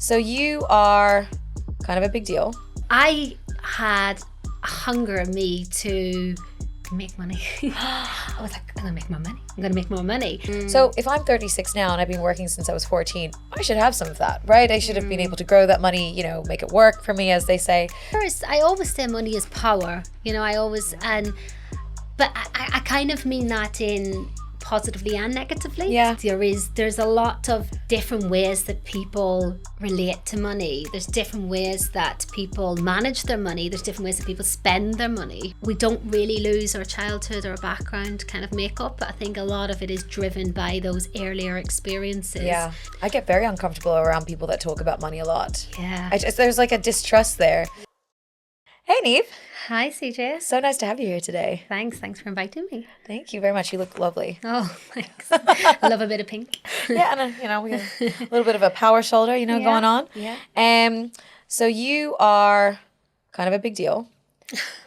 So you are kind of a big deal. I had a hunger in me to make money. I was like, I'm gonna make more money. I'm gonna make more money. So if I'm 36 now and I've been working since I was 14, I should have some of that, right? I should have been able to grow that money, make it work for me, as they say. First, I always say money is power. But I kind of mean that in positively and negatively. Yeah. There's a lot of different ways that people relate to money. There's different ways that people manage their money. There's different ways that people spend their money. We don't really lose our childhood or our background kind of makeup, but I think a lot of it is driven by those earlier experiences. Yeah. I get very uncomfortable around people that talk about money a lot. Yeah. There's like a distrust there. Hey, Niamh. Hi, CJ. So nice to have you here today. Thanks for inviting me. Thank you very much. You look lovely. Oh, thanks. I love a bit of pink. Yeah, and we got a little bit of a power shoulder, going on. Yeah. So you are kind of a big deal.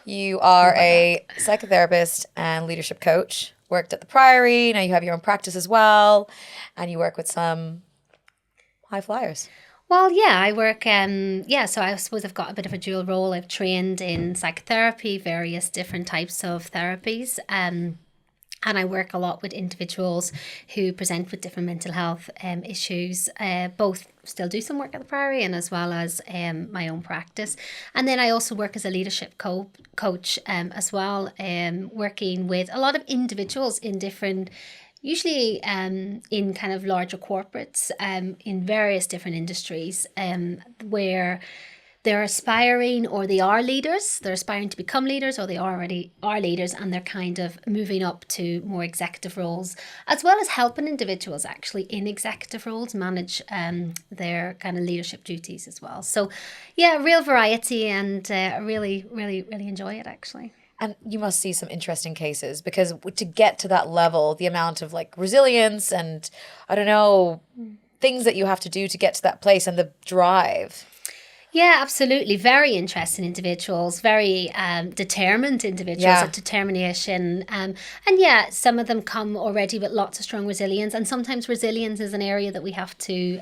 You are a psychotherapist and leadership coach. Worked at the Priory. Now you have your own practice as well, and you work with some high flyers. Well, yeah, I work, so I suppose I've got a bit of a dual role. I've trained in psychotherapy, various different types of therapies, and I work a lot with individuals who present with different mental health issues, both still do some work at the Priory and as well as my own practice. And then I also work as a leadership coach as well, working with a lot of individuals in different usually in kind of larger corporates in various different industries where they're aspiring or they are leaders. They're aspiring to become leaders or they already are leaders, and they're kind of moving up to more executive roles, as well as helping individuals actually in executive roles manage their kind of leadership duties as well. So yeah, real variety, and I really, really, really enjoy it actually. And you must see some interesting cases, because to get to that level, the amount of like resilience and things that you have to do to get to that place, and the drive. Yeah, absolutely. Very interesting individuals, very determined individuals with determination. And yeah, some of them come already with lots of strong resilience. And sometimes resilience is an area that we have to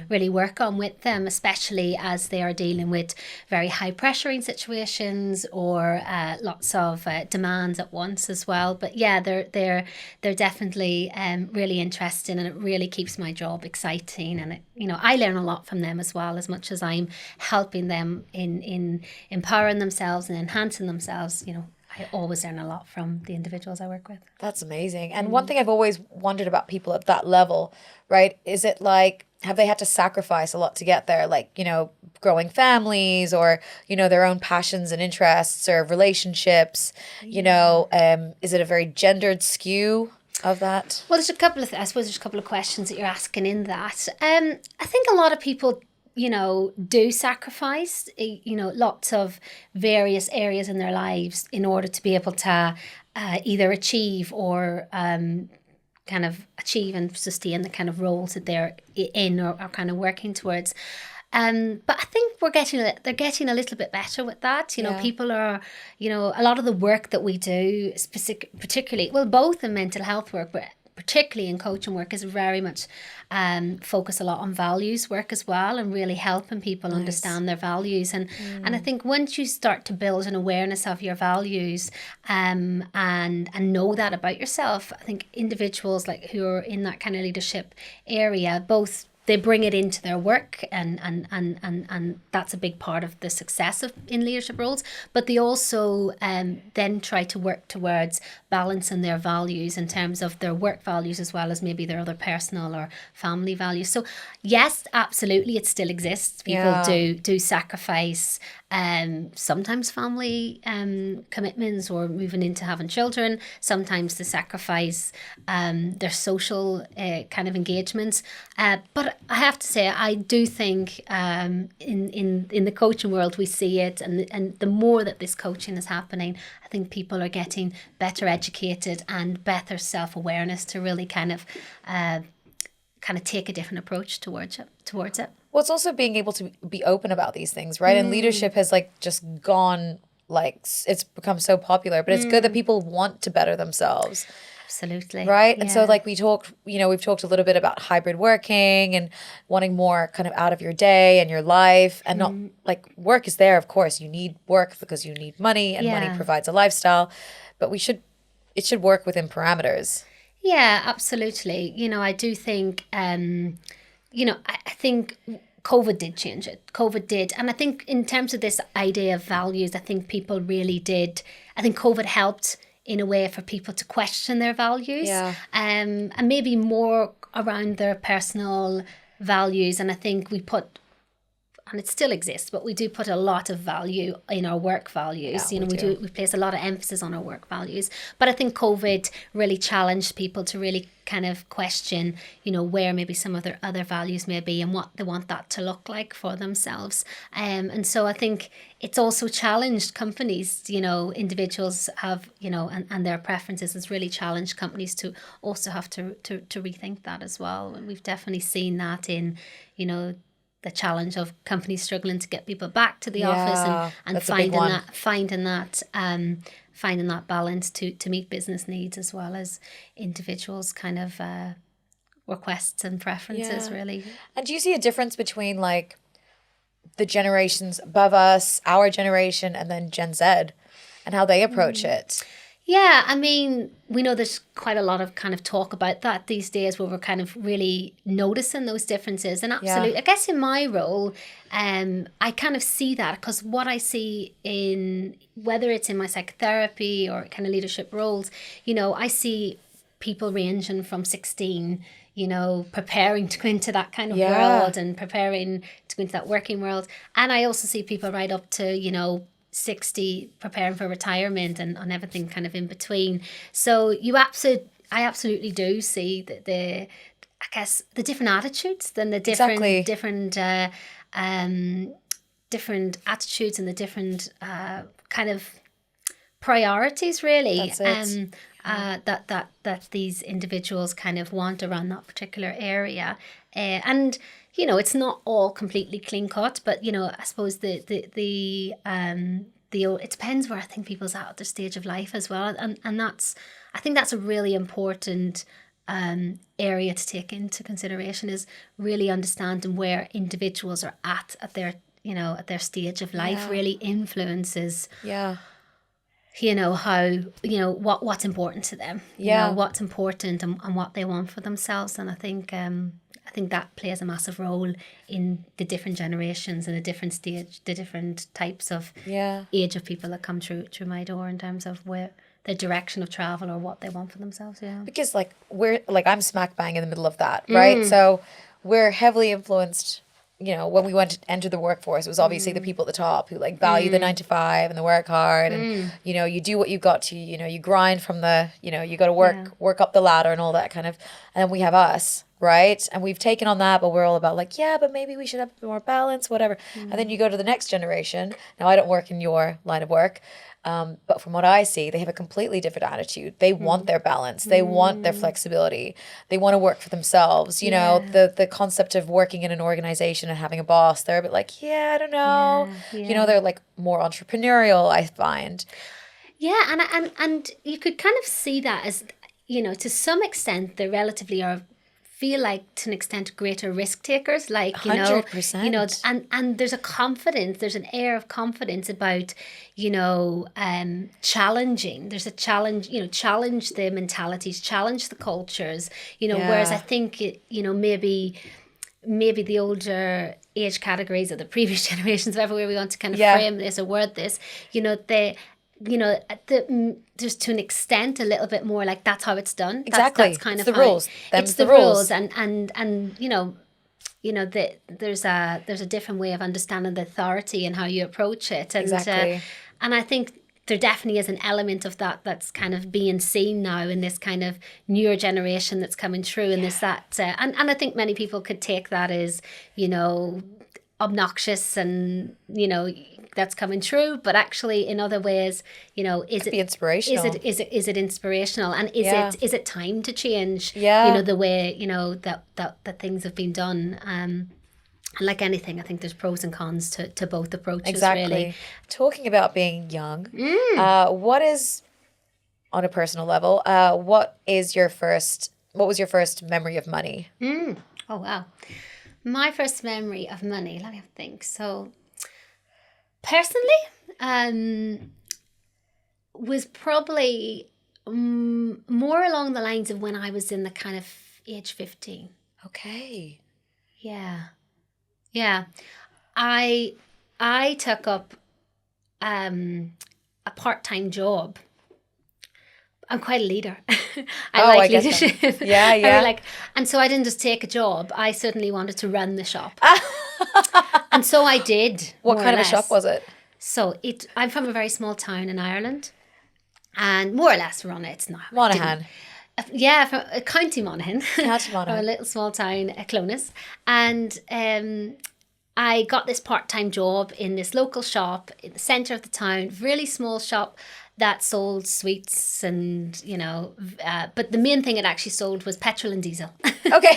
really work on with them, especially as they are dealing with very high pressuring situations or lots of demands at once as well. But yeah, they're definitely really interesting, and it really keeps my job exciting. And I learn a lot from them as well, as much as I'm helping them in empowering themselves and enhancing themselves. I always learn a lot from the individuals I work with. That's amazing. And one thing I've always wondered about people at that level, right, is it like, have they had to sacrifice a lot to get there? Like, growing families or, their own passions and interests or relationships, is it a very gendered skew of that? Well, there's a couple of questions that you're asking in that. I think a lot of people do sacrifice, lots of various areas in their lives in order to be able to either achieve or kind of achieve and sustain the kind of roles that they're in or kind of working towards. But I think they're getting a little bit better with that. People are, a lot of the work that we do, particularly, well, both in mental health work, but particularly in coaching work, is very much focus a lot on values work as well, and really helping people understand their values. And I think once you start to build an awareness of your values and know that about yourself, I think individuals like who are in that kind of leadership area, both they bring it into their work and that's a big part of the success in leadership roles, but they also then try to work towards balancing their values in terms of their work values as well as maybe their other personal or family values. So yes, absolutely, it still exists. People do sacrifice sometimes family commitments or moving into having children. Sometimes they sacrifice their social kind of engagements. But I have to say, I do think in the coaching world we see it, and the more that this coaching is happening, I think people are getting better educated and better self-awareness to really kind of take a different approach towards it. Well, it's also being able to be open about these things, right? And leadership has just gone, it's become so popular, but it's good that people want to better themselves. Absolutely. Right. And so Yeah. like we've talked a little bit about hybrid working and wanting more kind of out of your day and your life, and not like work is there. Of course, you need work because you need money, and money Yeah. provides a lifestyle, but it should work within parameters. Yeah, absolutely. I do think, I think COVID did change it. COVID did. And I think in terms of this idea of values, I think people really did. I think COVID helped in a way for people to question their values. Yeah. And maybe more around their personal values. And I think we put, and it still exists, but we do put a lot of value in our work values. Yeah, we place a lot of emphasis on our work values. But I think COVID really challenged people to really kind of question, where maybe some of their other values may be and what they want that to look like for themselves. And so I think it's also challenged companies, individuals have, and their preferences has really challenged companies to also have to rethink that as well. And we've definitely seen that in, the challenge of companies struggling to get people back to the office and finding that balance to meet business needs as well as individuals' kind of requests and preferences, really. And do you see a difference between like the generations above us, our generation, and then Gen Z, and how they approach it? Yeah, I mean, we know there's quite a lot of kind of talk about that these days, where we're kind of really noticing those differences. And absolutely, I guess in my role, I kind of see that, because what I see in, whether it's in my psychotherapy or kind of leadership roles, I see people ranging from 16, preparing to go into that kind of world and preparing to go into that working world. And I also see people right up to, 60 preparing for retirement and everything kind of in between. So I absolutely do see the different attitudes, then the different different attitudes and the different kind of priorities, really. That's it. That these individuals kind of want around that particular area. And it's not all completely clean cut, but I suppose it depends where I think people's at their stage of life as well, and I think that's a really important area to take into consideration, is really understanding where individuals are at their stage of life. Really influences how what's important to them, what's important and what they want for themselves. And I think that plays a massive role in the different generations and the different stage, the different types of age of people that come through my door in terms of where the direction of travel or what they want for themselves. Because I'm smack bang in the middle of that, right? So we're heavily influenced. When we went to enter the workforce, it was obviously the people at the top who value the 9 to 5 and the work hard, and you do what you got to, you grind from the, you got to work up the ladder and all that kind of. And then we have us, right? And we've taken on that, but we're all about but maybe we should have more balance, whatever. And then you go to the next generation. Now, I don't work in your line of work, but from what I see, they have a completely different attitude. They want their balance. They want their flexibility. They want to work for themselves. The concept of working in an organization and having a boss, they're a bit I don't know. They're more entrepreneurial, I find. Yeah, and you could kind of see that as, to some extent, they relatively feel like to an extent greater risk takers, 100%. And there's an air of confidence about challenging. There's a challenge, challenge the mentalities, challenge the cultures, whereas I think maybe the older age categories or the previous generations, whatever way we want to kind of frame this or word this, there's to an extent a little bit more that's how it's done. Exactly. That's kind it's of the rules. It's the rules, and there's a different way of understanding the authority and how you approach it. And, exactly. And I think there definitely is an element of that that's kind of being seen now in this kind of newer generation that's coming through, and and I think many people could take that as obnoxious and that's coming true, but actually in other ways, is it be inspirational? Is it inspirational, and is it time to change? The way that things have been done. And like anything, I think there's pros and cons to both approaches. Exactly. Really. Talking about being young, what is on a personal level. What was your first memory of money? Oh, wow. My first memory of money, let me have a think. So, personally, was probably more along the lines of when I was in the kind of age 15. Okay. Yeah. Yeah. I took up a part-time job. I'm quite a leader. I like leadership. Yeah. And so I didn't just take a job. I certainly wanted to run the shop. And so I did. What kind of a shop was it? So I'm from a very small town in Ireland, and more or less run it. It's not Monaghan. Yeah, from County Monaghan. County Monaghan. From a little small town, Clones. And I got this part-time job in this local shop in the centre of the town, really small shop that sold sweets and, but the main thing it actually sold was petrol and diesel. Okay.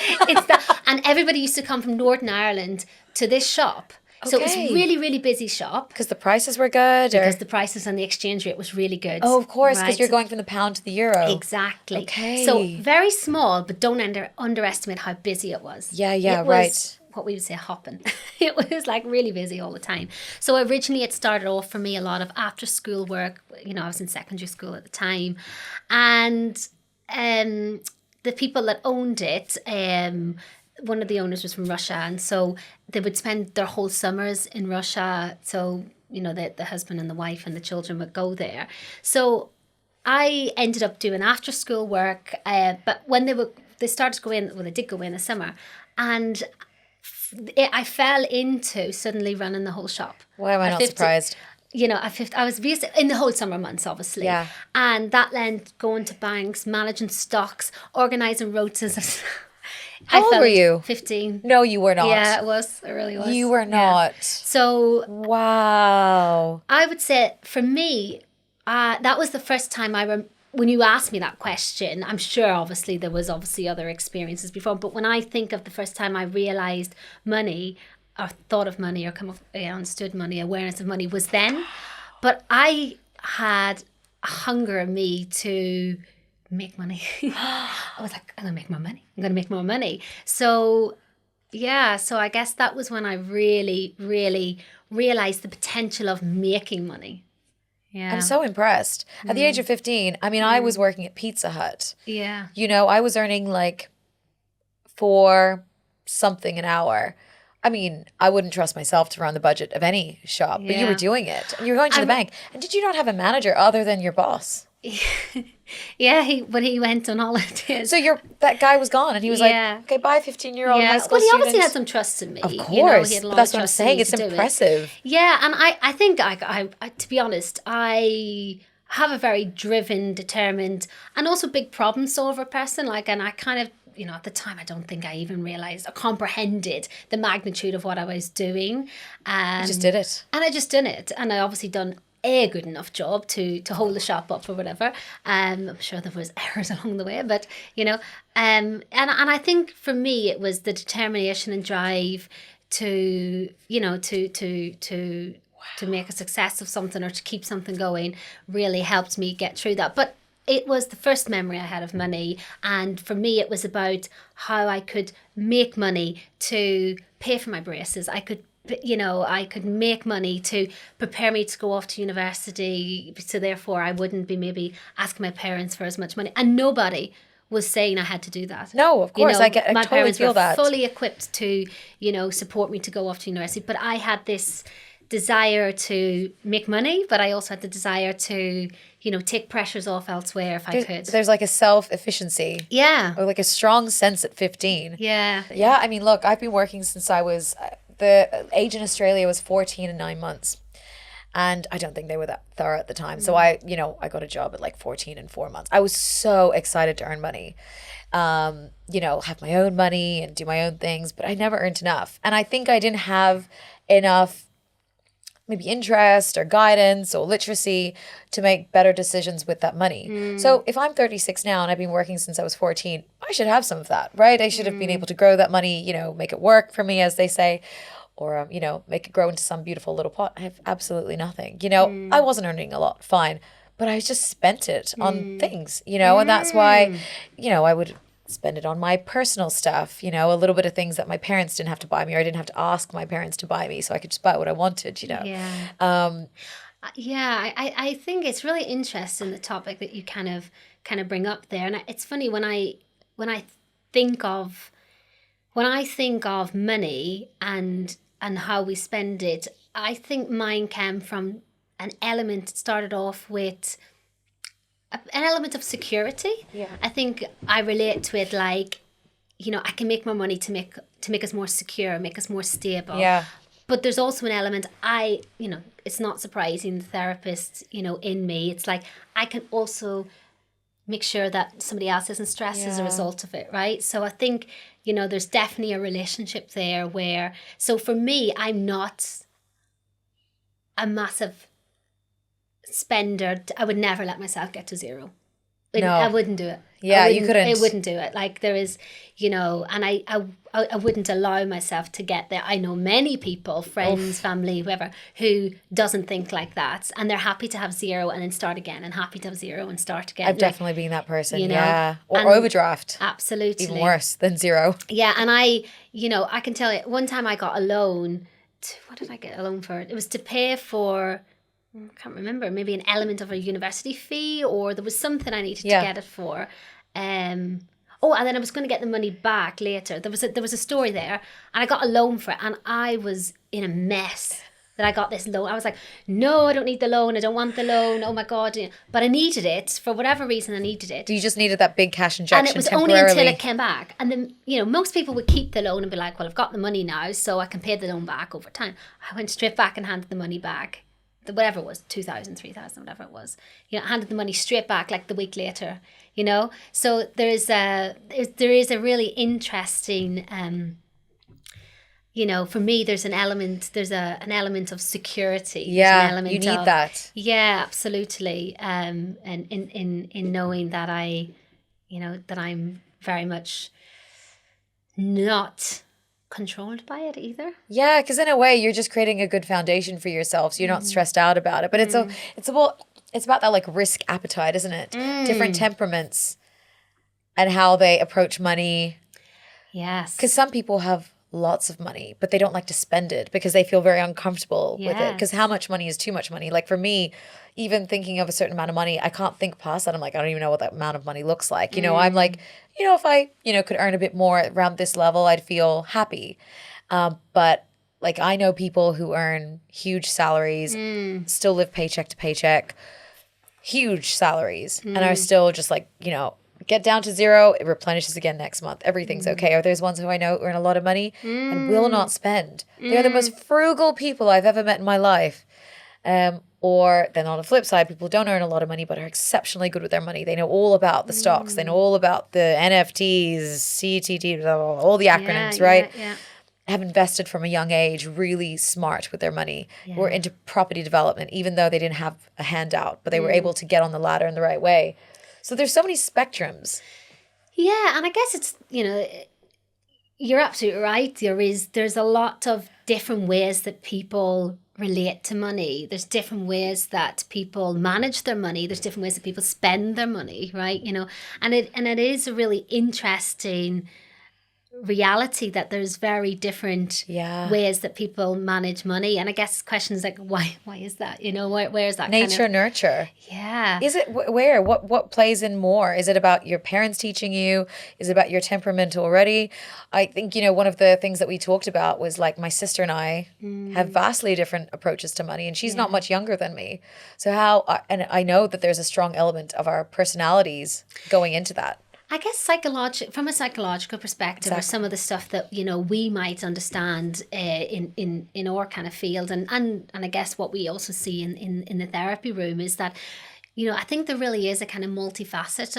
And everybody used to come from Northern Ireland to this shop. Okay. So it was a really, really busy shop. Because the prices were good? Because the prices and the exchange rate was really good. Oh, of course, because you're going from the pound to the euro. Exactly. Okay. So very small, but don't underestimate how busy it was. Yeah, it was right. What we would say hopping. It was like really busy all the time. So originally it started off for me a lot of after school work. I was in secondary school at the time. And the people that owned it, one of the owners was from Russia, and so they would spend their whole summers in Russia. So, the husband and the wife and the children would go there. So I ended up doing after school work, but when they started to go in, well, they did go in the summer, and I fell into suddenly running the whole shop. Why am I not surprised? I was in the whole summer months, obviously. Yeah. And that meant going to banks, managing stocks, organising rotas. How old were you? 15. No, you were not. Yeah, it was. It really was. You were not. Yeah. So, wow. I would say for me, that was the first time when you asked me that question, I'm sure obviously there was other experiences before, but when I think of the first time I realised money, or thought of money, or understood money, awareness of money was then. But I had a hunger in me to make money. I was like, I'm going to make more money. I'm going to make more money. So, so I guess that was when I really, really realised the potential of making money. Yeah. I'm so impressed. At the age of 15, I was working at Pizza Hut. Yeah. I was earning like $4 something an hour. I wouldn't trust myself to run the budget of any shop, but you were doing it. And you were going to the bank. And did you not have a manager other than your boss? Yeah, he went on holidays. So that guy was gone, and he was like, "Okay, bye, 15-year-old high school student." Well, he obviously had some trust in me. Of course, he had a lot that's of what I'm trust saying. in me It's to do impressive. Yeah, and I think I to be honest, I have a very driven, determined, and also big problem solver person. And I kind of, at the time, I don't think I even realised or comprehended the magnitude of what I was doing. You just did it. And I just done it. And I obviously done a good enough job to hold the shop up or whatever. I'm sure there was errors along the way, but, and I think for me, it was the determination and drive to make a success of something or to keep something going really helped me get through that. But it was the first memory I had of money. And for me, it was about how I could make money to pay for my braces. I could make money to prepare me to go off to university. So therefore, I wouldn't be maybe asking my parents for as much money. And nobody was saying I had to do that. No, of course. I my totally parents feel were that. fully equipped to, support me to go off to university. But I had this desire to make money, but I also had the desire to, take pressures off elsewhere if I could. There's like a self-efficiency. Yeah. Or like a strong sense at 15. Yeah. Yeah, look, I've been working since I was, the age in Australia was 14 and 9 months. And I don't think they were that thorough at the time. So I got a job at like 14 and 4 months. I was so excited to earn money. Have my own money and do my own things, but I never earned enough. And I think I didn't have enough maybe interest or guidance or literacy to make better decisions with that money. So if I'm 36 now and I've been working since I was 14, I should have some of that, right? I should have been able to grow that money, make it work for me, as they say, or, make it grow into some beautiful little pot. I have absolutely nothing. I wasn't earning a lot, fine, but I just spent it on things, you know, and that's why, you know, I would spend it on my personal stuff, you know, a little bit of things that my parents didn't have to buy me, or I didn't have to ask my parents to buy me, so I could just buy what I wanted, you know. Yeah. I think it's really interesting, the topic that you kind of bring up there. And it's funny when I think of money and how we spend it, I think mine came from an element. It started off with an element of security. Yeah. I think I relate to it like, you know, I can make more money to make us more secure, make us more stable. Yeah. But there's also an element, you know, it's not surprising, the therapist, you know, in me, it's like I can also make sure that somebody else isn't stressed as a result of it, right? So I think, you know, there's definitely a relationship there where, so for me, I'm not a massive spender. I would never let myself get to zero. No. I wouldn't do it. Yeah, you couldn't. I wouldn't do it. Like there is, you know, and I wouldn't allow myself to get there. I know many people, friends, family, whoever, who doesn't think like that, and they're happy to have zero and then start again, and happy to have zero and start again. I've definitely been that person, you know, yeah. Or and overdraft. Absolutely. Even worse than zero. Yeah, and you know, I can tell you, one time I got a loan. What did I get a loan for? It was to pay for, I can't remember, maybe an element of a university fee, or there was something I needed to get it for. And then I was going to get the money back later. There was a story there, and I got a loan for it, and I was in a mess that I got this loan. I was like, no, I don't need the loan. I don't want the loan. Oh my God. But I needed it for whatever reason. I needed it. You just needed that big cash injection. And it was only until it came back. And then, you know, most people would keep the loan and be like, well, I've got the money now, so I can pay the loan back over time. I went straight back and handed the money back. Whatever it was, 2,000, 3,000, whatever it was, you know, handed the money straight back like the week later, you know. So there is a really interesting, you know, for me, there's an element of security. Yeah, element you need that. Yeah, absolutely. And in knowing that I'm very much not controlled by it either. Yeah, because in a way you're just creating a good foundation for yourself, so you're not stressed out about it. But it's about that like risk appetite, isn't it? Different temperaments and how they approach money. Yes. Because some people have lots of money, but they don't like to spend it because they feel very uncomfortable with it. Because how much money is too much money? Like for me, even thinking of a certain amount of money, I can't think past that. I'm like, I don't even know what that amount of money looks like. You know, I'm like, you know, if I, you know, could earn a bit more around this level, I'd feel happy. But like I know people who earn huge salaries, still live paycheck to paycheck, huge salaries, and are still just like, you know, get down to zero, it replenishes again next month. Everything's okay. Or there's ones who I know earn a lot of money and will not spend. They're the most frugal people I've ever met in my life. Or then on the flip side, people don't earn a lot of money but are exceptionally good with their money. They know all about the stocks. They know all about the NFTs, CTT, all the acronyms, right? Yeah. Have invested from a young age, really smart with their money. Were into property development, even though they didn't have a handout, but they were able to get on the ladder in the right way. So there's so many spectrums. Yeah, and I guess it's, you know, you're absolutely right. There's a lot of different ways that people relate to money. There's different ways that people manage their money. There's different ways that people spend their money, right? You know, and it is a really interesting reality that there's very different ways that people manage money. And I guess the question is like, why is that? You know, where is that nature nurture? Yeah. Is it where? What plays in more? Is it about your parents teaching you? Is it about your temperament already? I think, you know, one of the things that we talked about was like my sister and I have vastly different approaches to money, and she's not much younger than me. So and I know that there's a strong element of our personalities going into that. I guess from a psychological perspective, or some of the stuff that, you know, we might understand in our kind of field, and I guess what we also see in the therapy room is that, you know, I think there really is a kind of multifaceted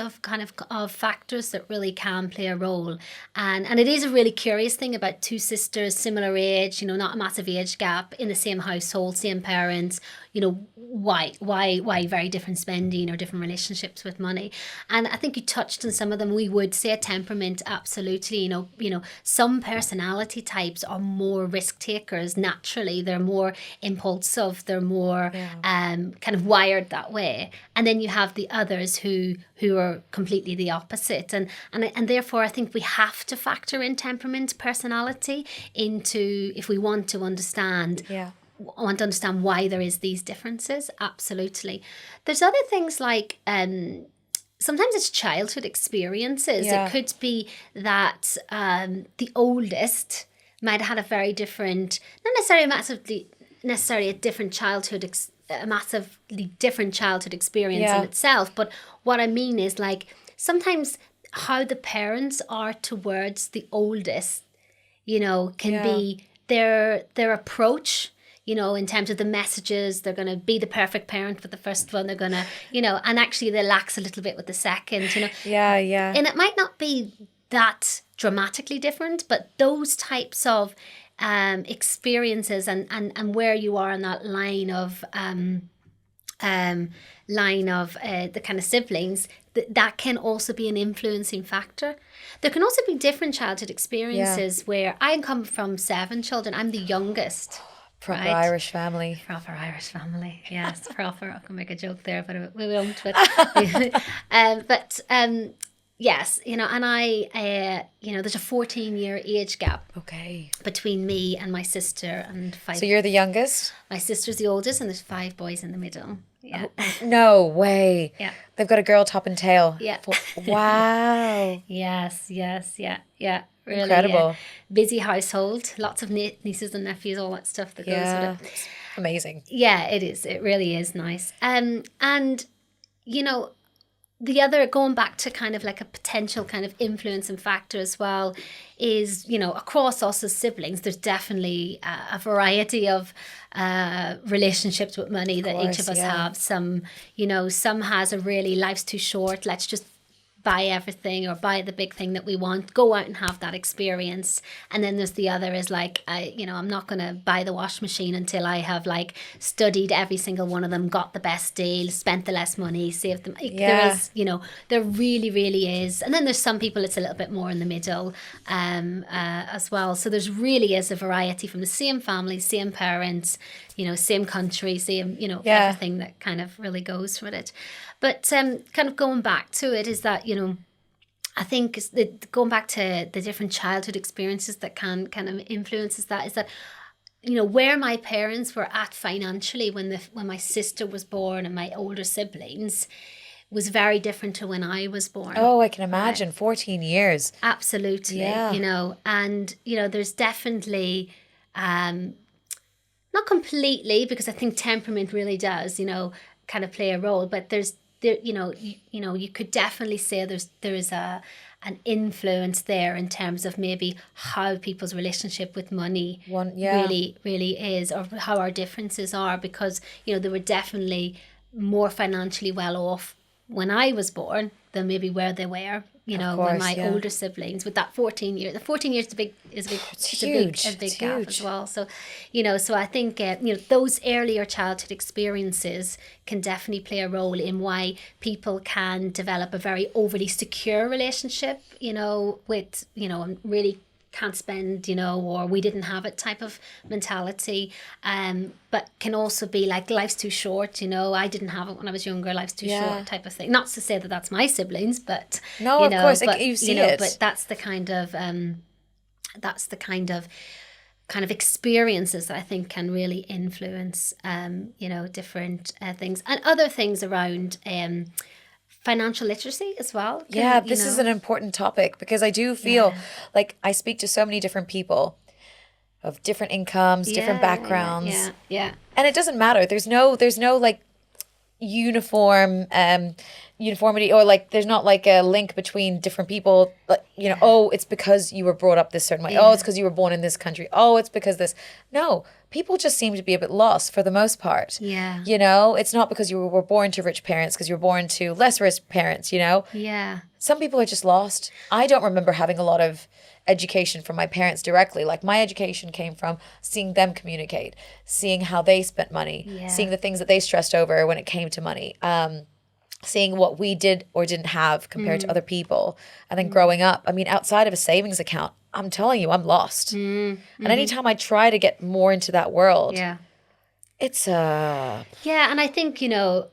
of factors that really can play a role, and it is a really curious thing about two sisters, similar age, you know, not a massive age gap, in the same household, same parents, you know, why very different spending or different relationships with money. And I think you touched on some of them. We would say temperament, absolutely. Some personality types are more risk takers naturally. They're more impulsive. They're more kind of wired that way. And then you have the others who are completely the opposite. And therefore I think we have to factor in temperament, personality into, if we want to understand why there is these differences. Absolutely. There's other things like sometimes it's childhood experiences. It could be that the oldest might have had a very different, not necessarily a different childhood a massively different childhood experience in itself. But what I mean is, like, sometimes how the parents are towards the oldest, can be their approach, in terms of the messages. They're going to be the perfect parent for the first one. They're going to, and actually they lax a little bit with the second, Yeah. And it might not be that dramatically different, but those types of experiences and where you are on that line of the kind of siblings, that can also be an influencing factor. There can also be different childhood experiences where I come from 7 children. I'm the youngest. Proper Irish family. Proper Irish family, yes, proper. I can make a joke there, but we won't. But yes, and I, there's a 14-year age gap. Okay. Between me and my sister and 5. So you're the youngest? My sister's the oldest, and there's 5 boys in the middle. Yeah. No way. Yeah. They've got a girl top and tail. Yeah. Wow. Yes. Yeah. Really, incredible. Busy household, lots of nieces and nephews, all that stuff that goes with it. Amazing. Yeah, it is. It really is nice. And the other, going back to kind of like a potential kind of influence and factor as well, is, across us as siblings, there's definitely a variety of relationships with money that each of us have. Some has a really, life's too short, let's just buy everything or buy the big thing that we want, go out and have that experience. And then there's the other is like, I'm not going to buy the wash machine until I have like studied every single one of them, got the best deal, spent the less money, saved them. There is, there really, really is. And then there's some people it's a little bit more in the middle as well. So there's really is a variety from the same family, same parents, same country, same, everything that kind of really goes with it. But kind of going back to it is that, I think going back to the different childhood experiences that can kind of influences that is that, where my parents were at financially when my sister was born and my older siblings was very different to when I was born. Oh, I can imagine. 14 years. Absolutely. Yeah. And, there's definitely, not completely, because I think temperament really does, kind of play a role, but you could definitely say there is an influence there in terms of maybe how people's relationship with money really, really is, or how our differences are, because, they were definitely more financially well off when I was born than maybe where they were, when my older siblings, with that 14 years. The 14 years is a big gap as well. So, so I think, those earlier childhood experiences can definitely play a role in why people can develop a very overly secure relationship, with, and really can't spend, or we didn't have it type of mentality, but can also be like, life's too short, I didn't have it when I was younger, life's too short type of thing. Not to say that that's my siblings, but no, of course, but, you see it. But that's the kind of experiences that I think can really influence, different things, and other things around financial literacy as well. This is an important topic, because I do feel like I speak to so many different people of different incomes, different backgrounds. Yeah. And it doesn't matter. There's no like uniform uniformity, or like there's not like a link between different people, like, you know, oh, it's because you were brought up this certain way. Oh, it's because you were born in this country. Oh, it's because this. No, people just seem to be a bit lost for the most part. Yeah. You know, it's not because you were born to rich parents, because you were born to less rich parents, you know. Yeah. Some people are just lost. I don't remember having a lot of education from my parents directly. Like, my education came from seeing them communicate, seeing how they spent money, seeing the things that they stressed over when it came to money, seeing what we did or didn't have compared to other people. And then growing up, I mean, outside of a savings account, I'm telling you, I'm lost. And anytime I try to get more into that world, it's Yeah, and I think, you know,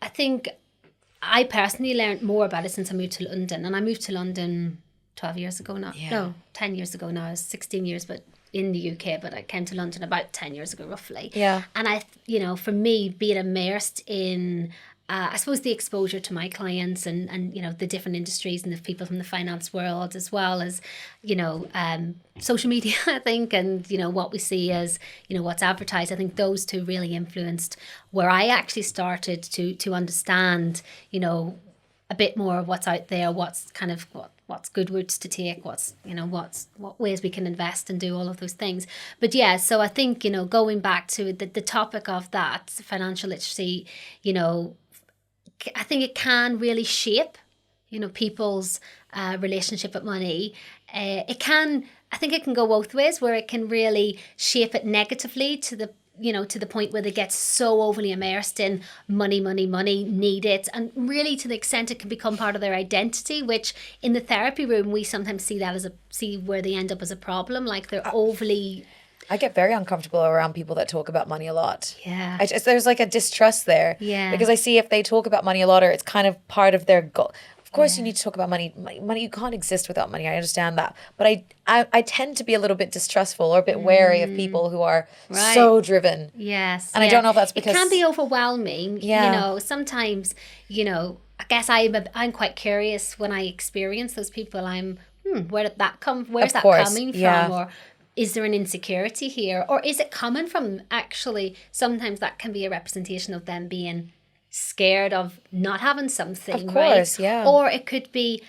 I personally learned more about it since I moved to London. And I moved to London 12 years ago now. No, 10 years ago now. I was 16 years, but in the UK, but I came to London about 10 years ago, roughly. Yeah. And you know, for me, being immersed in, I suppose, the exposure to my clients and, you know, the different industries and the people from the finance world, as well as, you know, social media, I think, and, you know, what we see as, you know, what's advertised. I think those two really influenced where I actually started to understand, you know, a bit more of what's out there, what's kind of what's good routes to take, what's, you know, what ways we can invest and do all of those things. But yeah, so I think, you know, going back to the topic of that, financial literacy, you know, I think it can really shape, you know, people's relationship with money. I think it can go both ways, where it can really shape it negatively to the point where they get so overly immersed in money, need it. And really, to the extent it can become part of their identity, which in the therapy room, we sometimes see where they end up as a problem. Like, they're overly... I get very uncomfortable around people that talk about money a lot. Yeah. There's like a distrust there. Yeah. Because I see if they talk about money a lot, or it's kind of part of their goal. Of course, you need to talk about money. Money, you can't exist without money. I understand that. But I tend to be a little bit distrustful or a bit wary of people who are so driven. Yes. And I don't know if that's because... It can be overwhelming. Yeah. You know, sometimes, you know, I guess I'm quite curious when I experience those people. Where did that come? Where's that coming from? Yeah. Or is there an insecurity here? Or is it coming from, actually, sometimes that can be a representation of them being scared of not having something, of course, right? Yeah. Or it could be,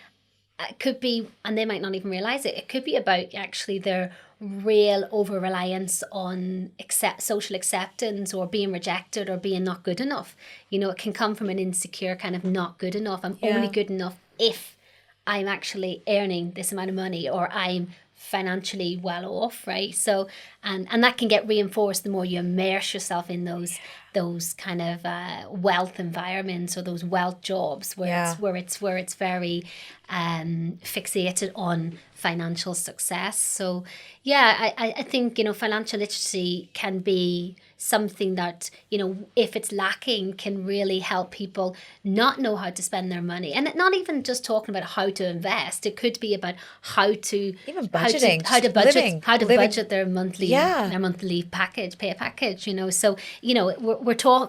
and they might not even realize it, it could be about actually their real over-reliance on social acceptance, or being rejected, or being not good enough. You know, it can come from an insecure kind of not good enough. I'm only good enough if I'm actually earning this amount of money, or I'm financially well off, right? So, and that can get reinforced the more you immerse yourself in those kind of wealth environments, or those wealth jobs where it's very fixated on financial success. So yeah, I think, you know, financial literacy can be something that, you know, if it's lacking, can really help people not know how to spend their money. And not even just talking about how to invest. It could be about how to even budgeting, how to budget their monthly pay package, you know. So, you know,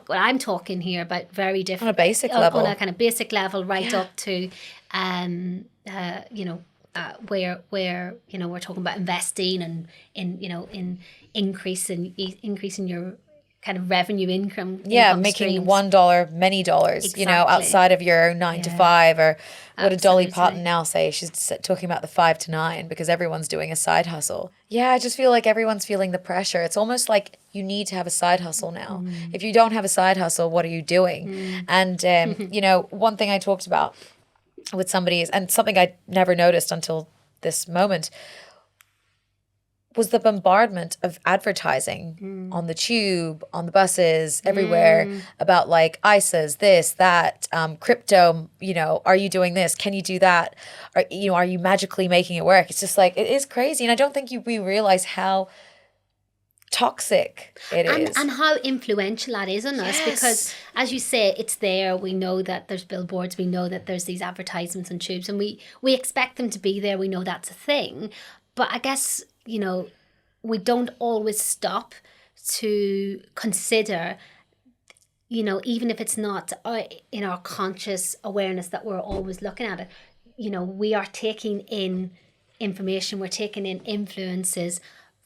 I'm talking here about very different on a basic level, on a kind of basic level, right up to you know, where you know, we're talking about investing and in increasing your kind of revenue income. Making $1 many dollars. Exactly. You know, outside of your 9 to 5, or what did Dolly Parton now say? She's talking about the 5 to 9, because everyone's doing a side hustle. Yeah, I just feel like everyone's feeling the pressure. It's almost like you need to have a side hustle now. If you don't have a side hustle, what are you doing? And you know, one thing I talked about with somebody is, and something I never noticed until this moment, was the bombardment of advertising on the tube, on the buses, everywhere, about like ISAs, this, that, crypto, you know, are you doing this? Can you do that? Are you magically making it work? It's just like, it is crazy. And I don't think we realize how toxic it is. And how influential that is on us, because as you say, it's there. We know that there's billboards, we know that there's these advertisements on tubes, and we expect them to be there. We know that's a thing. But I guess, you know, we don't always stop to consider, you know, even if it's not in our conscious awareness that we're always looking at it, you know, we are taking in information, we're taking in influences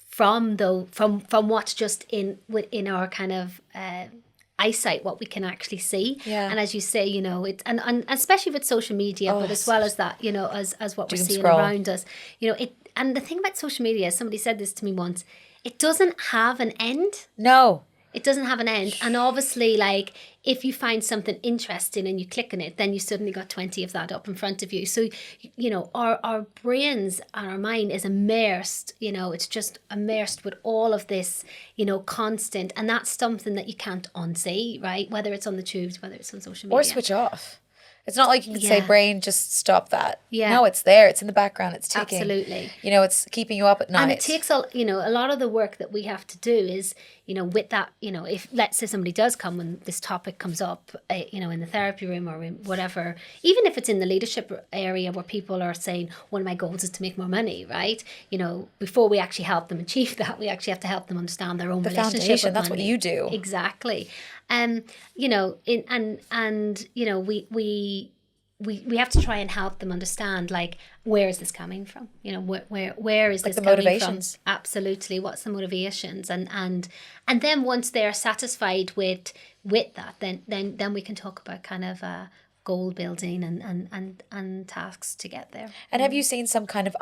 from what's just within our kind of eyesight, what we can actually see. Yeah. And as you say, you know, it and especially with social media, but as well as that, you know, as what we're doom seeing scroll around us, you know, it. And the thing about social media, somebody said this to me once, it doesn't have an end. No. It doesn't have an end. And obviously, like, if you find something interesting and you click on it, then you suddenly got 20 of that up in front of you. So, you know, our brains and our mind is immersed, you know, it's just immersed with all of this, you know, constant. And that's something that you can't unsee, right? Whether it's on the tubes, whether it's on social media. Or switch off. It's not like you can say, brain, just stop that. Yeah. No, it's there. It's in the background. It's ticking. Absolutely. You know, it's keeping you up at night. And it takes a lot of the work that we have to do is, you know, with that, you know, if let's say somebody does come when this topic comes up, you know, in the therapy room or in whatever, even if it's in the leadership area where people are saying, one of my goals is to make more money, right? You know, before we actually help them achieve that, we actually have to help them understand their own relationship foundation, with that's money. what you do. Exactly. You know, and you know, we have to try and help them understand, like, where is this coming from? You know, where is like this the coming motivations. from? Absolutely. What's the motivations? And then once they're satisfied with that, then we can talk about kind of goal building and tasks to get there. And have you seen some kind of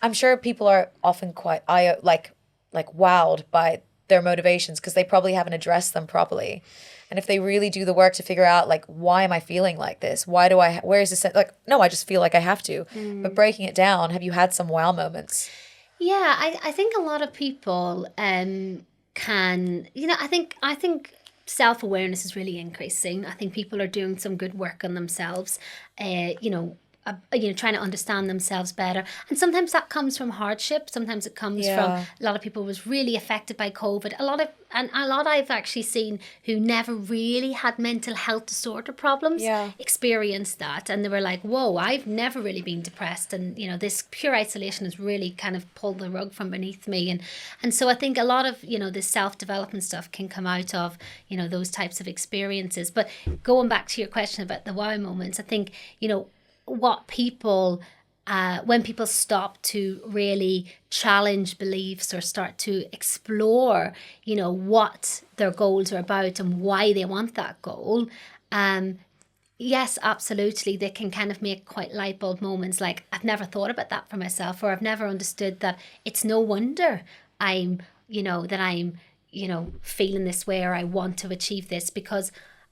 I'm sure people are often quite like wowed by their motivations because they probably haven't addressed them properly. And if they really do the work to figure out, like, why am I feeling like this? Where is this? Like, no, I just feel like I have to. But breaking it down, have you had some wow moments? Yeah, I think a lot of people can, you know, I think self-awareness is really increasing. I think people are doing some good work on themselves, you know, trying to understand themselves better. And sometimes that comes from hardship. Sometimes it comes from, a lot of people was really affected by COVID. A lot I've actually seen who never really had mental health disorder problems experienced that. And they were like, whoa, I've never really been depressed. And, you know, this pure isolation has really kind of pulled the rug from beneath me. And so I think a lot of, you know, this self-development stuff can come out of, you know, those types of experiences. But going back to your question about the wow moments, I think, you know, what people when people stop to really challenge beliefs or start to explore, you know, what their goals are about and why they want that goal, yes, absolutely, they can kind of make quite light bulb moments like, I've never thought about that for myself, or I've never understood that it's no wonder I'm feeling this way, or I want to achieve this because,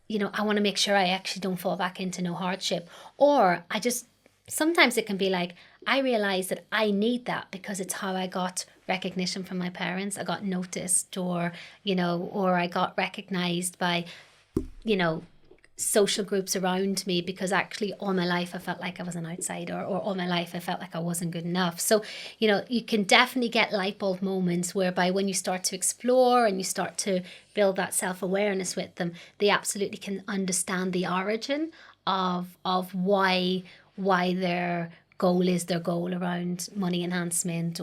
you know, I want to make sure I actually don't fall back into no hardship. Or sometimes it can be like, I realize that I need that because it's how I got recognition from my parents. I got noticed, or, you know, or I got recognized by, you know, social groups around me, because actually all my life I felt like I was an outsider, or all my life I felt like I wasn't good enough. So, you know, you can definitely get light bulb moments whereby when you start to explore and you start to build that self-awareness with them, they absolutely can understand the origin of why their goal is their goal around money enhancement.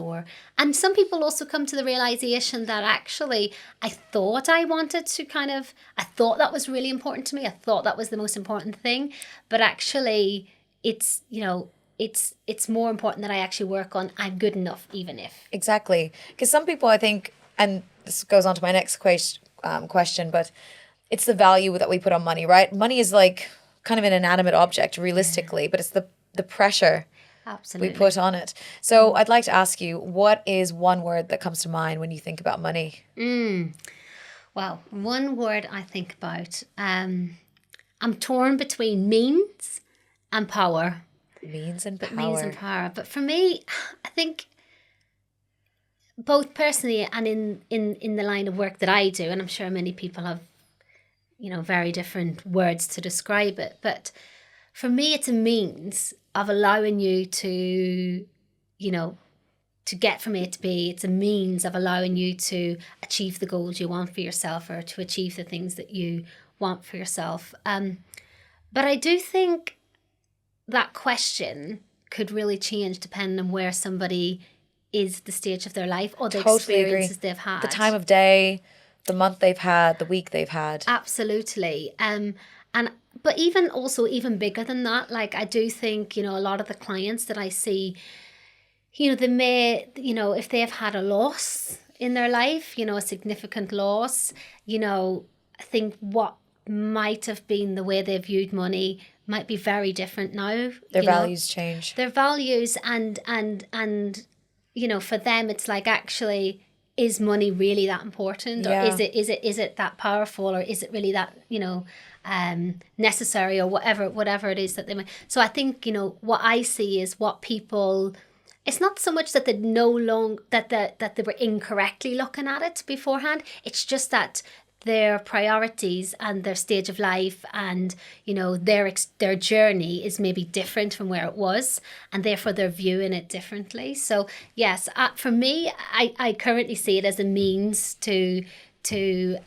And some people also come to the realization that actually I thought that was really important to me. I thought that was the most important thing, but actually it's, you know, it's more important that I actually work on I'm good enough, even if. Exactly. Because some people, I think, and this goes on to my next question, but it's the value that we put on money, right? Money is like kind of an inanimate object realistically, but it's the pressure Absolutely. we put on it. So I'd like to ask you, what is one word that comes to mind when you think about money? Well, one word I think about, I'm torn between means and power. Means and power. But for me, I think both personally and in the line of work that I do, and I'm sure many people have, you know, very different words to describe it, but for me it's a means of allowing you to, you know, to get from A to B. It's a means of allowing you to achieve the goals you want for yourself, or to achieve the things that you want for yourself. But I do think that question could really change depending on where somebody is, the stage of their life, or the experiences they've had. The time of day, the month they've had, the week they've had. Absolutely. But even bigger than that, like I do think, you know, a lot of the clients that I see, you know, they may, you know, if they have had a loss in their life, you know, a significant loss, you know, I think what might have been the way they viewed money might be very different now. Their values change. Their values and for them it's like, actually, is money really that important, or is it that powerful, or is it really that necessary, or whatever it is that they might. So I think what I see is what people. It's not so much that they that they were incorrectly looking at it beforehand. It's just that their priorities and their stage of life and their journey is maybe different from where it was, and therefore they're viewing it differently. So yes, for me, I currently see it as a means to get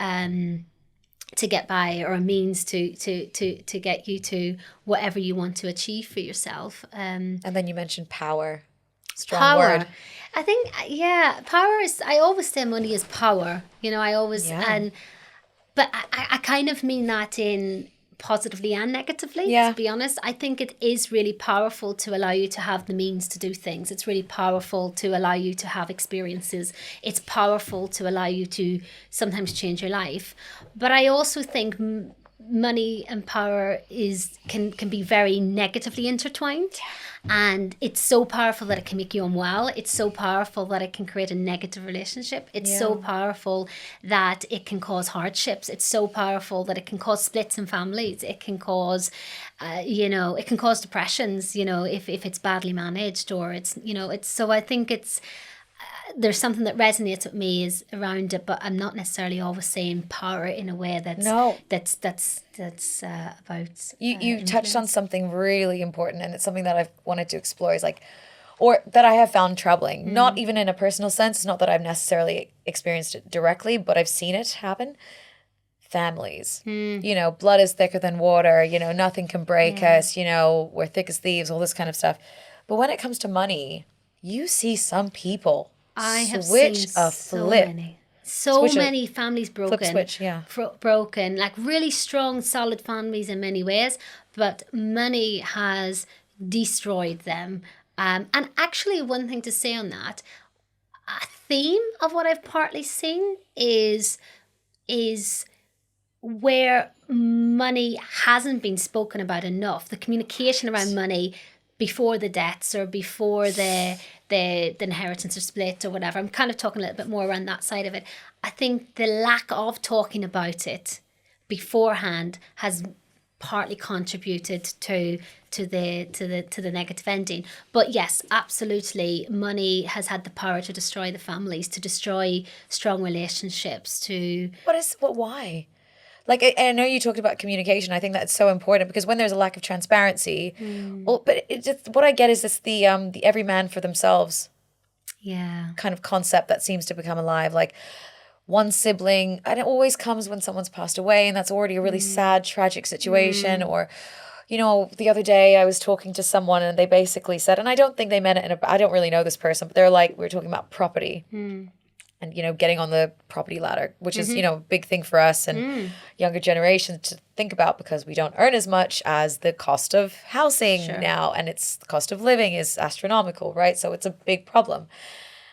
by, or a means to get you to whatever you want to achieve for yourself. And then you mentioned power. Strong power. word. I think, power is, I always say money is power. I always, but I kind of mean that in positively and negatively, to be honest. I think it is really powerful to allow you to have the means to do things. It's really powerful to allow you to have experiences. It's powerful to allow you to sometimes change your life. But I also think money and power can be very negatively intertwined. And it's so powerful that it can make you unwell. It's so powerful that it can create a negative relationship. It's so powerful that it can cause hardships. It's so powerful that it can cause splits in families. It can cause, it can cause depressions, if it's badly managed, or it's. So I think it's, there's something that resonates with me is around it, but I'm not necessarily always saying power in a way that's about. You touched on something really important, and it's something that I've wanted to explore. Is like, or that I have found troubling. Not even in a personal sense. It's not that I've necessarily experienced it directly, but I've seen it happen. Families, blood is thicker than water. Nothing can break us. We're thick as thieves. All this kind of stuff. But when it comes to money, you see some people. I have switch seen a flip. So many families broken. Flip switch, broken, like really strong, solid families in many ways, but money has destroyed them. And actually, one thing to say on that, a theme of what I've partly seen is where money hasn't been spoken about enough. The communication around money before the deaths, or before the inheritance or split or whatever. I'm kind of talking a little bit more around that side of it. I think the lack of talking about it beforehand has partly contributed to the negative ending. But yes, absolutely, money has had the power to destroy the families, to destroy strong relationships, to. Why? Like, I know you talked about communication. I think that's so important, because when there's a lack of transparency, but what I get is this the every man for themselves kind of concept that seems to become alive. Like, one sibling, and it always comes when someone's passed away, and that's already a really sad, tragic situation. Or, the other day I was talking to someone, and they basically said, and I don't think they meant it I don't really know this person, but they're like, we were talking about property. And, getting on the property ladder, which is, a big thing for us and younger generations to think about, because we don't earn as much as the cost of housing now. And the cost of living is astronomical, right? So it's a big problem.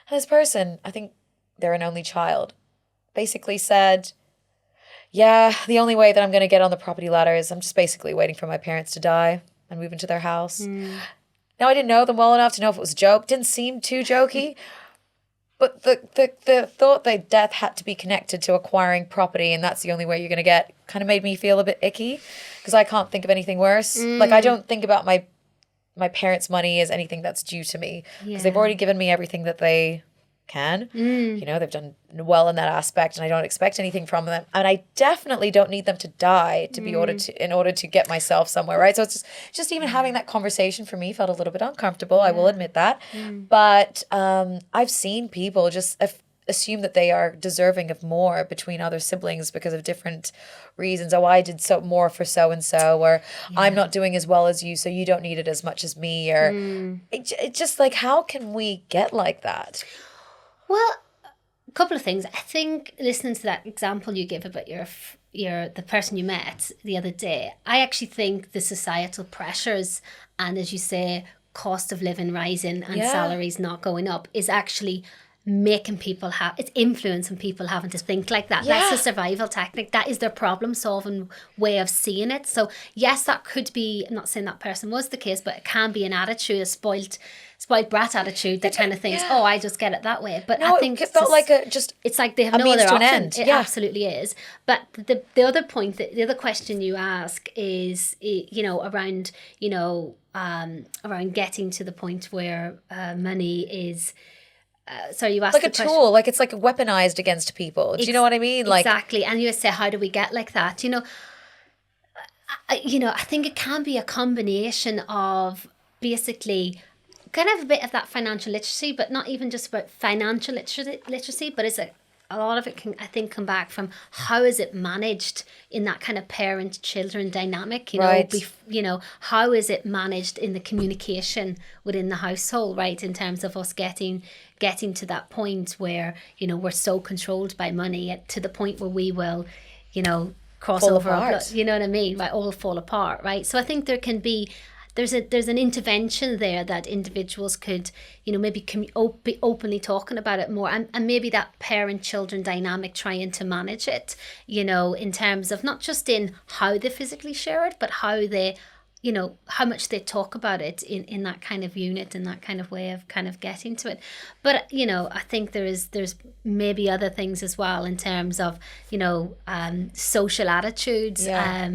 And this person, I think they're an only child, basically said, the only way that I'm going to get on the property ladder is I'm just basically waiting for my parents to die and move into their house. Now, I didn't know them well enough to know if it was a joke. Didn't seem too jokey. But the thought that death had to be connected to acquiring property, and that's the only way you're going to get, kind of made me feel a bit icky, because I can't think of anything worse. Like, I don't think about my parents' money as anything that's due to me, because they've already given me everything that they can. They've done well in that aspect, and I don't expect anything from them. And I definitely don't need them to die in order to get myself somewhere, right? So it's just even having that conversation for me felt a little bit uncomfortable. I will admit that. But I've seen people just assume that they are deserving of more between other siblings because of different reasons. Oh, I did so more for so and so, or I'm not doing as well as you, so you don't need it as much as me, or it's just like, how can we get like that? Well, a couple of things. I think listening to that example you give about the person you met the other day, I actually think the societal pressures and, as you say, cost of living rising and salaries not going up is actually making people it's influencing people having to think like that. Yeah. That's a survival tactic. That is their problem solving way of seeing it. So yes, that could be, I'm not saying that person was the case, but it can be an attitude, a spoiled brat attitude that kind of thinks, yeah. oh, I just get it that way. But No, I think it felt like it's like they have a no means other to an option. end. It Yeah. absolutely is. But the other point, the other question you ask is, around, around getting to the point where money is. So you asked like the a question, tool, like it's like weaponized against people. Do you know what I mean? Like, exactly. And you say, how do we get like that? I think it can be a combination of basically kind of a bit of that financial literacy, but not even just about financial literacy, but it's a lot of it can, I think, come back from how is it managed in that kind of parent-children dynamic, Right. How is it managed in the communication within the household, right, in terms of us getting to that point where, we're so controlled by money to the point where we will, cross Fall over, apart. you know what I mean, right, all fall apart, right? So I think there can be, there's an intervention there that individuals could, maybe be openly talking about it more, and maybe that parent-children dynamic trying to manage it, in terms of not just in how they physically share it, but how they, how much they talk about it in that kind of unit, in that kind of way of kind of getting to it. But, I think there's maybe other things as well in terms of, social attitudes. Yeah.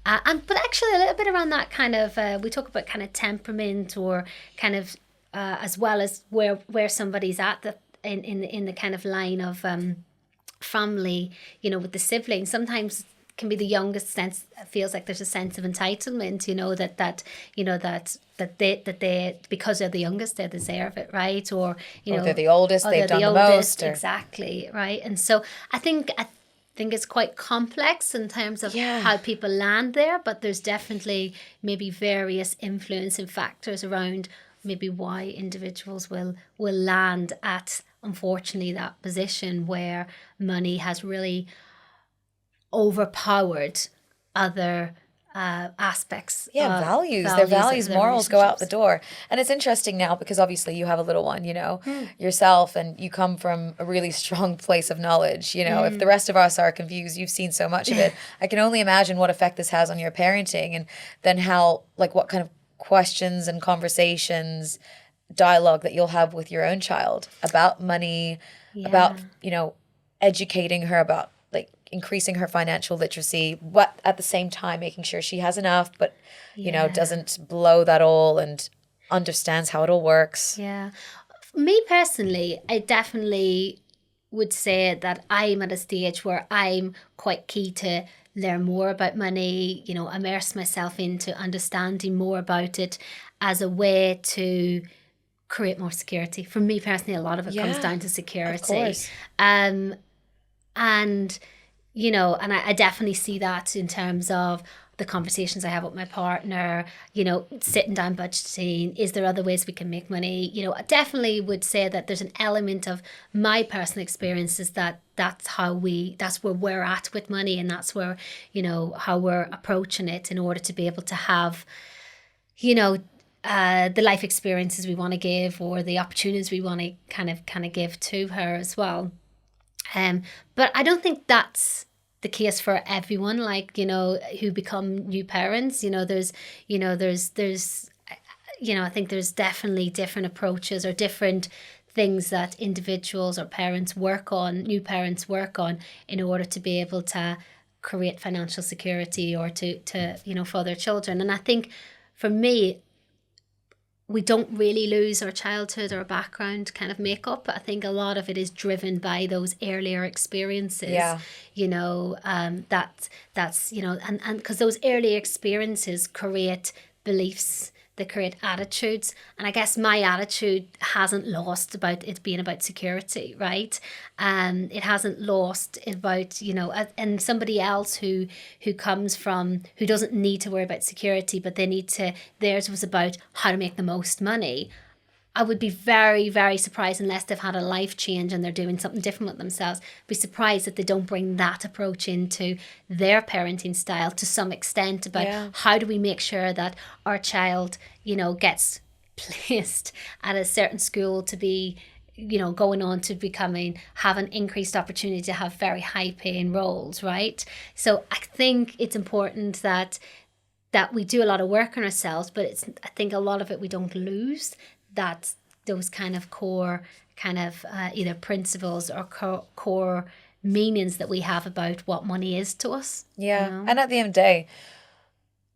But actually a little bit around that kind of, we talk about kind of temperament or kind of, as well as where somebody's at in the kind of line of family, with the siblings. Sometimes can be the youngest sense, feels like there's a sense of entitlement, that they because they're the youngest, they deserve it, right? Or they're the oldest, they've done the most. Exactly, right? And so I think it's quite complex in terms of Yeah. how people land there, but there's definitely maybe various influencing factors around maybe why individuals will land at, unfortunately, that position where money has really overpowered other aspects. Yeah, values. Their values, morals go out the door. And it's interesting now because obviously you have a little one, yourself, and you come from a really strong place of knowledge. If the rest of us are confused, you've seen so much of it. I can only imagine what effect this has on your parenting, and then how, like, what kind of questions and conversations, dialogue that you'll have with your own child about money, about, educating her about, like, increasing her financial literacy, but at the same time making sure she has enough, but doesn't blow that all and understands how it all works. Yeah. Me personally, I definitely would say that I'm at a stage where I'm quite keen to learn more about money, immerse myself into understanding more about it as a way to create more security. For me personally, a lot of it comes down to security. Of course. And and I definitely see that in terms of the conversations I have with my partner, sitting down budgeting. Is there other ways we can make money? I definitely would say that there's an element of my personal experiences that's where we're at with money, and that's where, how we're approaching it in order to be able to have, the life experiences we want to give, or the opportunities we want to kind of give to her as well. But I don't think that's the case for everyone, like, who become new parents. There's I think there's definitely different approaches or different things that individuals or parents work on, new parents work on, in order to be able to create financial security or to for their children. And I think for me, we don't really lose our childhood or background kind of makeup. I think a lot of it is driven by those earlier experiences. Yeah. That's and because those early experiences create beliefs, they create attitudes. And I guess my attitude hasn't lost about it being about security, right? It hasn't lost about, and somebody else who comes from, who doesn't need to worry about security, but theirs was about how to make the most money. I would be very, very surprised, unless they've had a life change and they're doing something different with themselves, be surprised that they don't bring that approach into their parenting style to some extent about how do we make sure that our child, gets placed at a certain school to be, going on to have an increased opportunity to have very high paying roles, right? So I think it's important that we do a lot of work on ourselves, but I think a lot of it we don't lose, that those kind of core either principles or core meanings that we have about what money is to us. Yeah. And at the end of the day,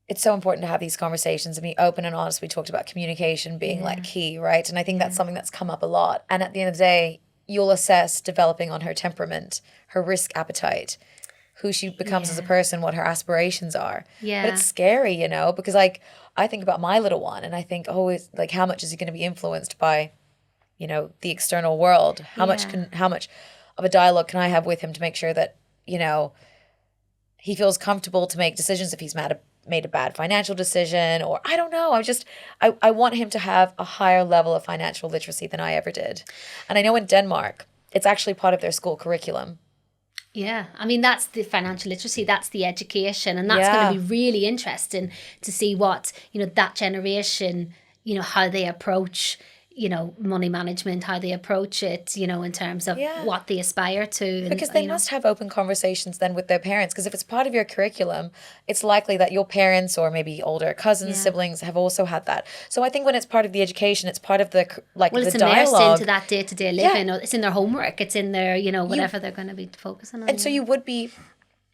it's so important to have these conversations and be open and honest. We talked about communication being like key, right? And I think that's something that's come up a lot. And at the end of the day, you'll assess developing on her temperament, her risk appetite, who she becomes as a person, what her aspirations are. Yeah. But it's scary, because like I think about my little one and I think, it's like, how much is he going to be influenced by, the external world? How much of a dialogue can I have with him to make sure that, he feels comfortable to make decisions if he's made a bad financial decision, or I don't know. I want him to have a higher level of financial literacy than I ever did. And I know in Denmark, it's actually part of their school curriculum. Yeah, I mean, that's the financial literacy, that's the education, and that's going to be really interesting to see what, that generation, how they approach, money management, how they approach it, in terms of what they aspire to. Because they must have open conversations then with their parents. Because if it's part of your curriculum, it's likely that your parents or maybe older cousins, siblings have also had that. So I think when it's part of the education, it's part of the it's the dialogue. into that day-to-day living. It's in their homework. It's in their, whatever they're going to be focusing on. And so you would be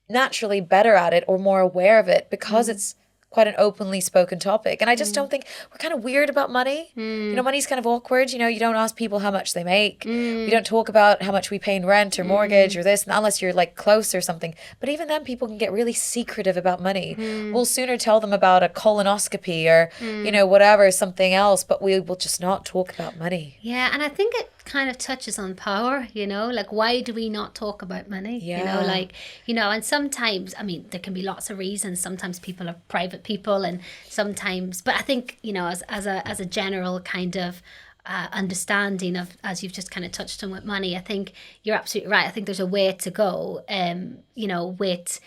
naturally better at it or more aware of it because it's quite an openly spoken topic. And I just don't think we're kind of weird about money. Money's kind of awkward. You don't ask people how much they make. We don't talk about how much we pay in rent or mortgage or this, unless you're like close or something. But even then people can get really secretive about money. We'll sooner tell them about a colonoscopy or, whatever, something else, but we will just not talk about money. Yeah, and I think it kind of touches on power, like why do we not talk about money? And sometimes, I mean, there can be lots of reasons. Sometimes people are private people, and sometimes, but I think, as a general kind of understanding of, as you've just kind of touched on with money, I think you're absolutely right. I think there's a way to go, with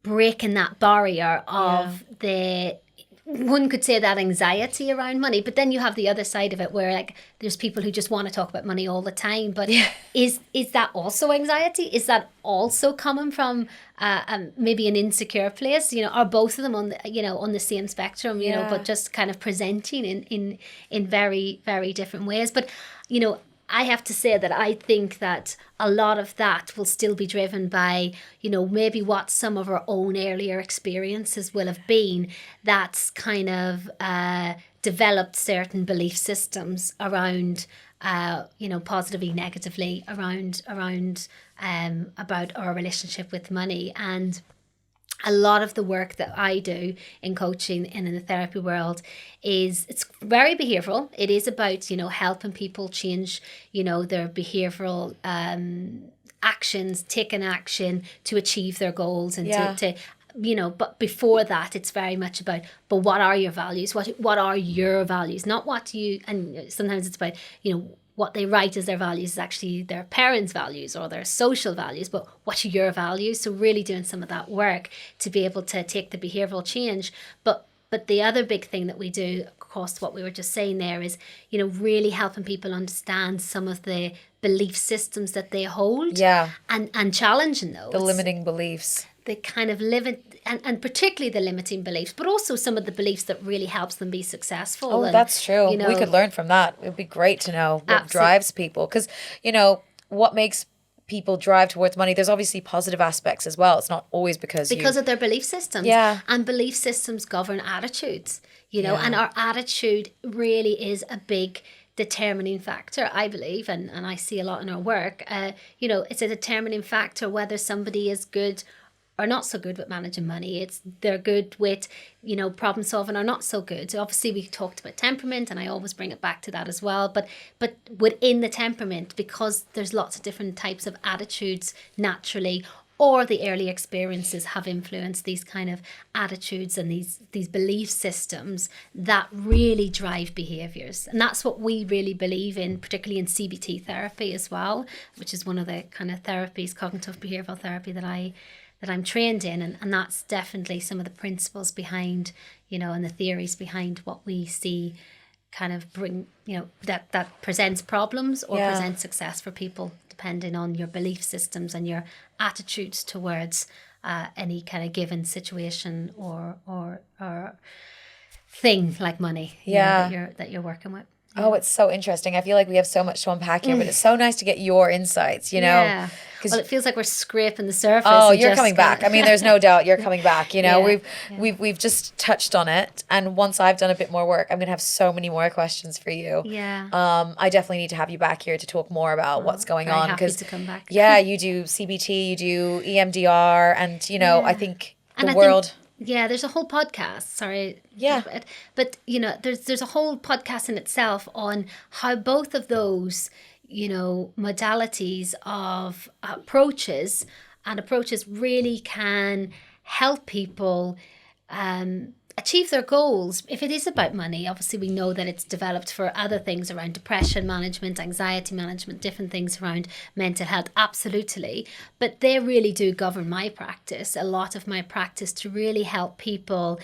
breaking that barrier of one could say that anxiety around money, but then you have the other side of it where like there's people who just want to talk about money all the time. But is that also anxiety? Is that also coming from maybe an insecure place? Are both of them on the same spectrum? But just kind of presenting in very, very different ways. But I have to say that I think that a lot of that will still be driven by, maybe what some of our own earlier experiences will have been, that's kind of developed certain belief systems around, positively, negatively, around about our relationship with money. And a lot of the work that I do in coaching and in the therapy world it's very behavioral. It is about, helping people change, their behavioral actions, taking action to achieve their goals and to but before that, it's very much about, but what are your values? What are your values? Not what and sometimes it's about, what they write as their values is actually their parents' values or their social values, but what are your values? So really doing some of that work to be able to take the behavioural change. But the other big thing that we do, of course, what we were just saying there is, really helping people understand some of the belief systems that they hold. Yeah. And challenging those. The limiting beliefs. The kind of and particularly the limiting beliefs, but also some of the beliefs that really helps them be successful. Oh, that's true. We could learn from that. It would be great to know what drives people. Because, what makes people drive towards money, there's obviously positive aspects as well. It's not always because of their belief systems. Yeah. And belief systems govern attitudes, and our attitude really is a big determining factor, I believe, and I see a lot in our work. It's a determining factor whether somebody is good or not so good with managing money. They're good with, problem solving or not so good. So obviously we talked about temperament, and I always bring it back to that as well. But within the temperament, because there's lots of different types of attitudes naturally, or the early experiences have influenced these kind of attitudes and these belief systems that really drive behaviours. And that's what we really believe in, particularly in CBT therapy as well, which is one of the kind of therapies, cognitive behavioural therapy, that I'm trained in, and that's definitely some of the principles behind, and the theories behind what we see kind of bring, that presents problems or Yeah. presents success for people, depending on your belief systems and your attitudes towards any kind of given situation or thing like money, that you're working with. Oh, it's so interesting. I feel like we have so much to unpack here, but it's so nice to get your insights, Yeah. Well, it feels like we're scraping the surface. Oh, and you're just coming back. I mean, there's no doubt you're coming back. Yeah. We've just touched on it, and once I've done a bit more work, I'm gonna have so many more questions for you. Yeah. I definitely need to have you back here to talk more about what's going very on, happy because to come back. Yeah, you do CBT, you do EMDR, and I think the world. There's a whole podcast. Sorry. Yeah. But there's a whole podcast in itself on how both of those, modalities of approaches really can help people achieve their goals. If it is about money, obviously we know that it's developed for other things around depression management, anxiety management, different things around mental health, absolutely. But they really do govern my practice, a lot of my practice, to really help people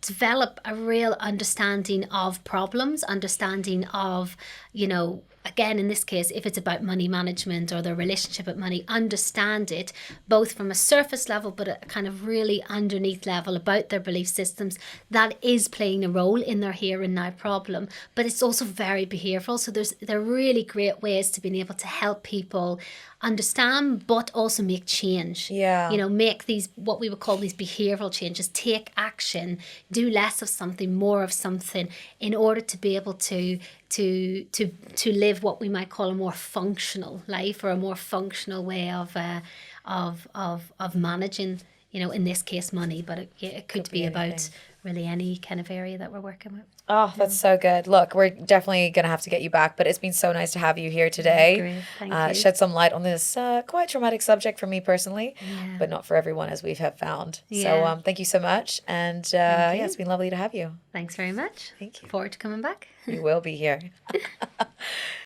develop a real understanding of problems, understanding of, again, in this case, if it's about money management or their relationship with money, understand it both from a surface level, but a kind of really underneath level about their belief systems that is playing a role in their here and now problem. But it's also very behavioural. So there are really great ways to being able to help people understand, but also make change. Yeah. Make these, what we would call these behavioural changes, take action, do less of something, more of something, in order to be able to live what we might call a more functional life, or a more functional way of managing, in this case, money, but it could be about really any kind of area that we're working with. Oh, that's so good. Look, we're definitely going to have to get you back, but it's been so nice to have you here today. Great. Thank you. Shed some light on this quite traumatic subject for me personally, but not for everyone, as we have found. Yeah. So thank you so much. And it's been lovely to have you. Thanks very much. Thank you. Forward to coming back. You will be here.